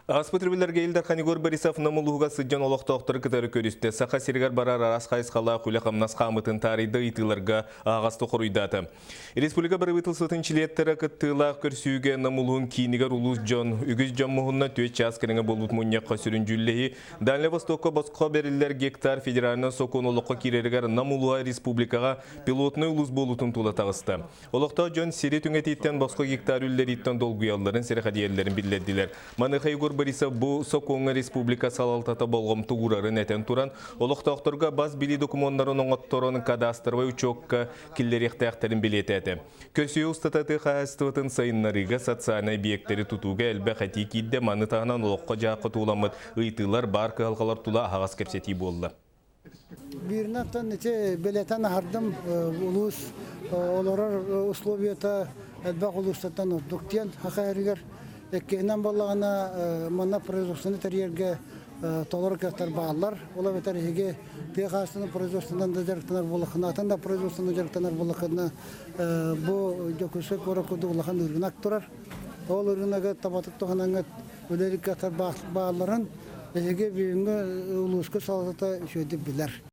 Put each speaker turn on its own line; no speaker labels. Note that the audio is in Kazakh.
Аспытрыбыларга Илдар Ханигор Борисов намылуға сыджан олықтауқтыры кітары көрісті. Сақа сергар барар арас қайысқала құлақамнас қамытын тарайды итыларға ағасты құруйдаты. Республика бір ұйтыл сытынчилеттері кіттілақ көрсүйге намылуын кейінігер ұлыс жон. Үгіз жон мұхынна төет час кіріңі болут мұнияққа сүрін жүллеғі. Дальне Востокқа басқа берілер гектар федералына сокон олыққа керергер намылуға республикаға пилотны ұлыс болутын тула тағысты. Олықтау жон сері түңететтен басқа гектар үллер иттен долгуяларын серіқадиерлерін білдерділер. Борисов bu Соконга республика салалтата болғым туғырарын әтен туран, олықтауқтырға баз білі документарын оңаттырын кадастырвай учокка киллеректәқтәрін білет әті. Көсі ұстататы қағыстыватын сайынларыға социальный объекттері тұтуға әлбә қәти кейді маны тағынан олыққа жақы туламыд ұйтылар бар қалғалар тула ағас кәпсеті болды.
Birine tanıtı beleten hardım ulus olarak условията elbaq ulusatan doktiyan hakayriger ekkeğinden ballağına manna производствены teriyerge tolar kastar bağlar ola beter hege piyasasının производственından da jarıktanar bolakınatan da производственından jarıktanar bolakına bu jokusu korakudu olakan ürün aktorar ol ürünaga tabatık tohananga ödelik kastar bağların hege büyüğünge uluska salatata şöyle biler.